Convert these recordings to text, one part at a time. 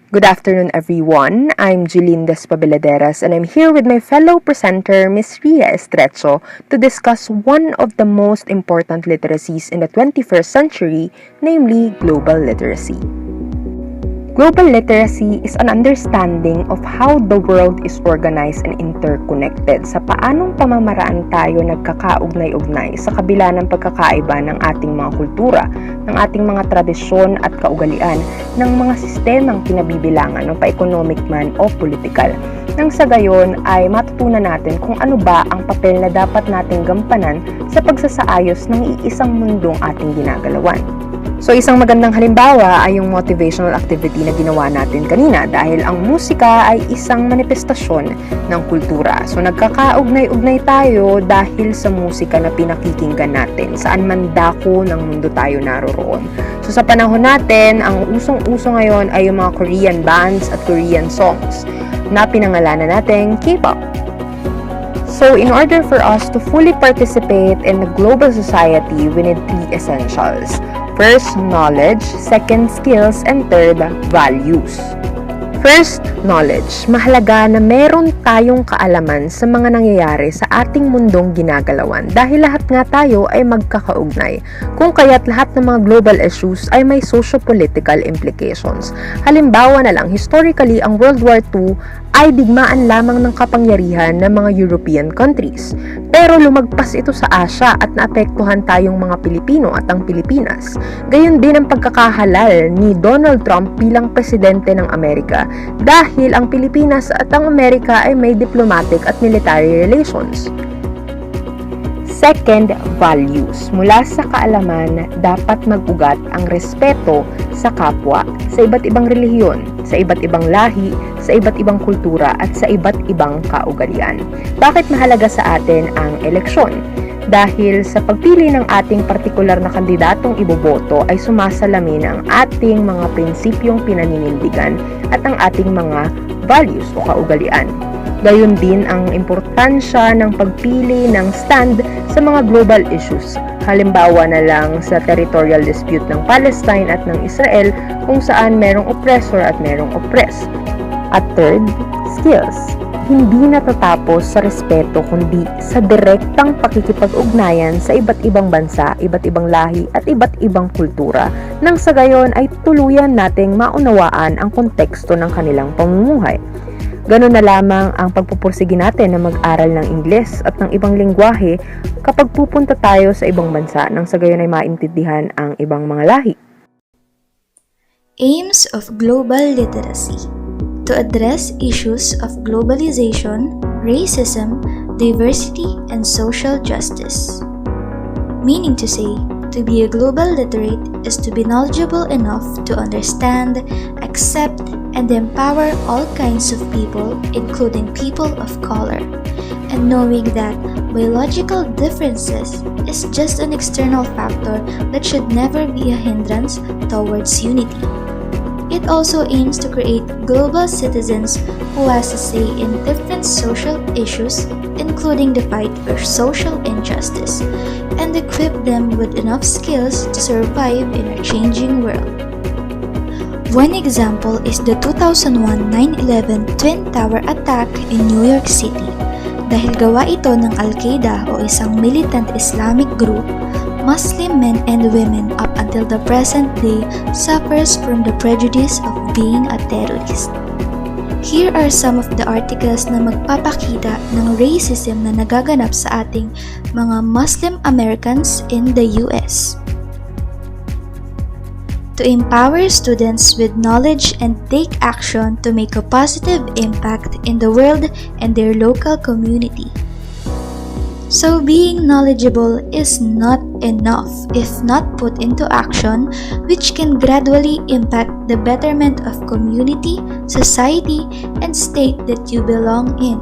Good afternoon, everyone. I'm Jeline Despabeladeras, and I'm here with my fellow presenter, Ms. Ria Estrecho, to discuss one of the most important literacies in the 21st century, namely global literacy. Global literacy is an understanding of how the world is organized and interconnected sa paanong pamamaraan tayo nagkakaugnay-ugnay sa kabila ng pagkakaiba ng ating mga kultura, ng ating mga tradisyon at kaugalian, ng mga sistemang kinabibilangan ng pa-economic man o politikal. Nang sa gayon ay matutunan natin kung ano ba ang papel na dapat nating gampanan sa pagsasaayos ng iisang mundong ating ginagalawan. So isang magandang halimbawa ay yung motivational activity na ginawa natin kanina dahil ang musika ay isang manifestasyon ng kultura. So nagkakaugnay-ugnay tayo dahil sa musika na pinakikinggan natin saan man dako ng mundo tayo naroroon. So sa panahon natin, ang usong-uso ngayon ay yung mga Korean bands at Korean songs na pinangalanan natin K-pop. So in order for us to fully participate in the global society, we need three essentials. First, knowledge. Second, skills. And third, values. First, knowledge. Mahalaga na meron tayong kaalaman sa mga nangyayari sa ating mundong ginagalawan dahil lahat nga tayo ay magkakaugnay. Kung kaya't lahat ng mga global issues ay may socio-political implications. Halimbawa na lang, historically, ang World War II ay digmaan lamang ng kapangyarihan ng mga European countries. Pero lumagpas ito sa Asia at naapektuhan tayong mga Pilipino at ang Pilipinas. Gayon din ang pagkakahalal ni Donald Trump bilang presidente ng Amerika dahil ang Pilipinas at ang Amerika ay may diplomatic at military relations. Second, values. Mula sa kaalaman, dapat mag-ugat ang respeto sa kapwa, sa iba't ibang relihiyon, sa iba't ibang lahi, sa iba't ibang kultura, at sa iba't ibang kaugalian. Bakit mahalaga sa atin ang eleksyon? Dahil sa pagpili ng ating partikular na kandidatong iboboto ay sumasalamin ang ating mga prinsipyong pinaninindigan at ang ating mga values o kaugalian. Gayon din ang importansya ng pagpili ng stand sa mga global issues. Halimbawa na lang sa territorial dispute ng Palestine at ng Israel kung saan merong oppressor at merong oppressed. At third, skills. Hindi natatapos sa respeto kundi sa direktang pakikipag-ugnayan sa iba't ibang bansa, iba't ibang lahi at iba't ibang kultura nang sa gayon ay tuluyan nating maunawaan ang konteksto ng kanilang pamumuhay. Ganun na lamang ang pagpupursige natin na mag-aral ng Ingles at ng ibang lengguwahe kapag pupunta tayo sa ibang bansa nang sa gayon ay maintindihan ang ibang mga lahi. Aims of global literacy: to address issues of globalization, racism, diversity, and social justice. Meaning to say, to be a global literate is to be knowledgeable enough to understand, accept, and empower all kinds of people, including people of color, and knowing that biological differences is just an external factor that should never be a hindrance towards unity. It also aims to create global citizens who has a say in different social issues, including the fight for social injustice, and equip them with enough skills to survive in a changing world. One example is the 2001 9/11 Twin Tower attack in New York City. Dahil gawa ito ng Al-Qaeda o isang militant Islamic group, Muslim men and women up until the present day suffers from the prejudice of being a terrorist. Here are some of the articles na magpapakita ng racism na nagaganap sa ating mga Muslim Americans in the US. To empower students with knowledge and take action to make a positive impact in the world and their local community. So being knowledgeable is not enough if not put into action, which can gradually impact the betterment of community, society, and state that you belong in.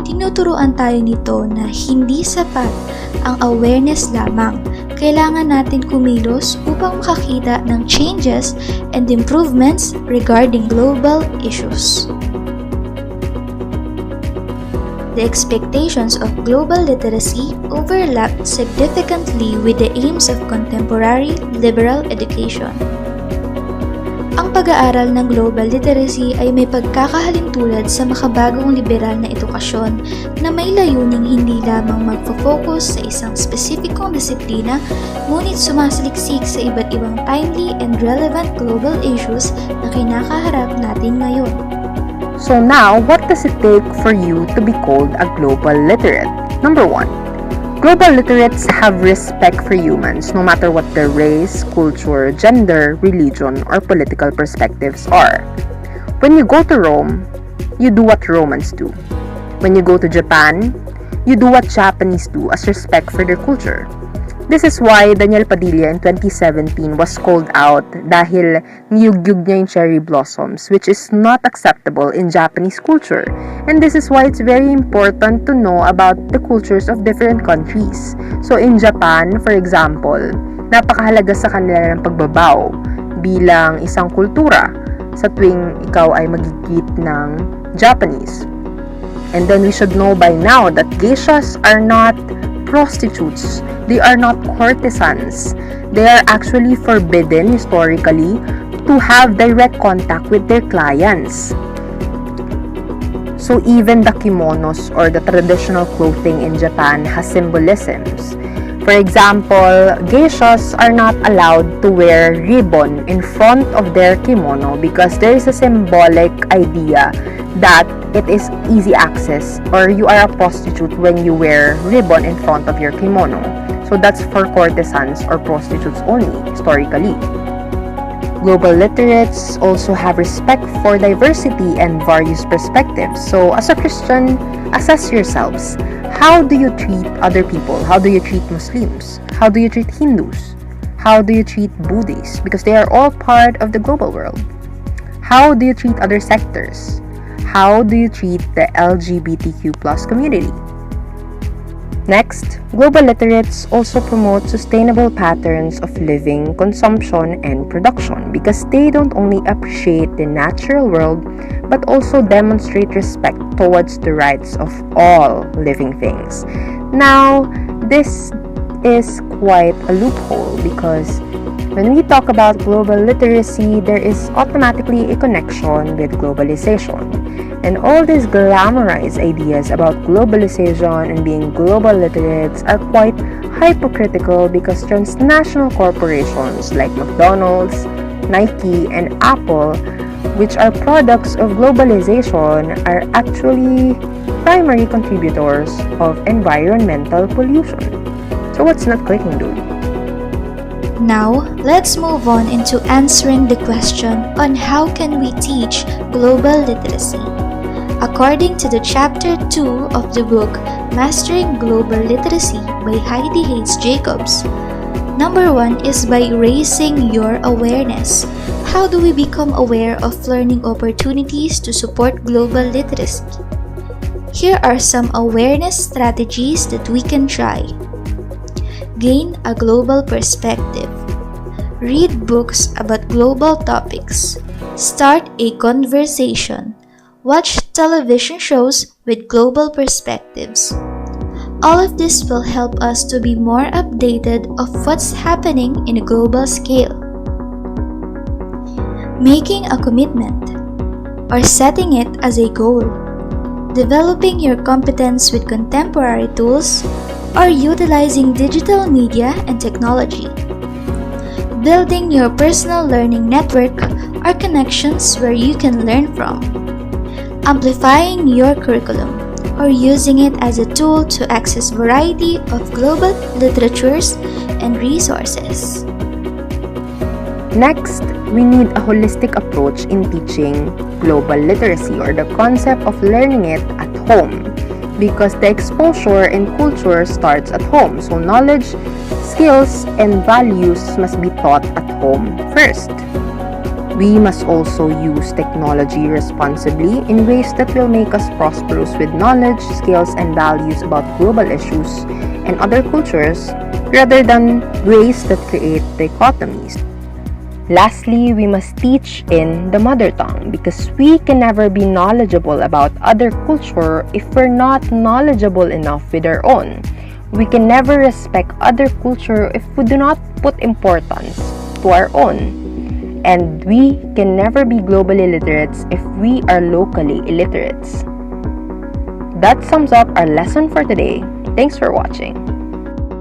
Tinuturuan tayo nito na hindi sapat ang awareness lamang. Kailangan natin kumilos upang makakita ng changes and improvements regarding global issues. The expectations of global literacy overlap significantly with the aims of contemporary liberal education. Ang pag-aaral ng global literacy ay may pagkakahalintulad sa makabagong liberal na edukasyon na may layuning hindi lamang magfo-focus sa isang spesipikong disiplina ngunit sumasaliksik sa iba't ibang timely and relevant global issues na kinakaharap natin ngayon. So now, what does it take for you to be called a global literate? Number 1. Global literates have respect for humans no matter what their race, culture, gender, religion, or political perspectives are. When you go to Rome, you do what Romans do. When you go to Japan, you do what Japanese do as respect for their culture. This is why Daniel Padilla in 2017 was called out dahil niyugyug niya yung cherry blossoms, which is not acceptable in Japanese culture. And this is why it's very important to know about the cultures of different countries. So in Japan, for example, napakahalaga sa kanila ng pagbabaw bilang isang kultura sa tuwing ikaw ay magigit ng Japanese. And then we should know by now that geishas are not prostitutes. They are not courtesans. They are actually forbidden historically to have direct contact with their clients. So even the kimonos or the traditional clothing in Japan has symbolisms. For example, geishas are not allowed to wear ribbon in front of their kimono because there is a symbolic idea that it is easy access or you are a prostitute when you wear ribbon in front of your kimono. So that's for courtesans or prostitutes only, historically. Global literates also have respect for diversity and various perspectives. So as a Christian, assess yourselves. How do you treat other people? How do you treat Muslims? How do you treat Hindus? How do you treat Buddhists? Because they are all part of the global world. How do you treat other sectors? How do you treat the LGBTQ+ community? Next, global literates also promote sustainable patterns of living, consumption, and production because they don't only appreciate the natural world but also demonstrate respect towards the rights of all living things. Now, this is quite a loophole because when we talk about global literacy, there is automatically a connection with globalization. And all these glamorized ideas about globalization and being global literates are quite hypocritical because transnational corporations like McDonald's, Nike, and Apple, which are products of globalization, are actually primary contributors of environmental pollution. So what's not clicking, dude? Now, let's move on into answering the question on how can we teach global literacy. According to the chapter 2 of the book Mastering Global Literacy by Heidi Hayes Jacobs, number 1 is by raising your awareness. How do we become aware of learning opportunities to support global literacy? Here are some awareness strategies that we can try. Gain a global perspective. Read books about global topics. Start a conversation. Watch television shows with global perspectives. All of this will help us to be more updated of what's happening in a global scale. Making a commitment or setting it as a goal. Developing your competence with contemporary tools or utilizing digital media and technology. Building your personal learning network or connections where you can learn from. Amplifying your curriculum or using it as a tool to access variety of global literatures and resources. Next, we need a holistic approach in teaching global literacy or the concept of learning it at home because the exposure in culture starts at home. So knowledge, skills, and values must be taught at home first. We must also use technology responsibly in ways that will make us prosperous with knowledge, skills, and values about global issues and other cultures rather than ways that create dichotomies. Lastly, we must teach in the mother tongue because we can never be knowledgeable about other culture if we're not knowledgeable enough with our own. We can never respect other culture if we do not put importance to our own. And we can never be globally literates if we are locally illiterates. That sums up our lesson for today. Thanks for watching.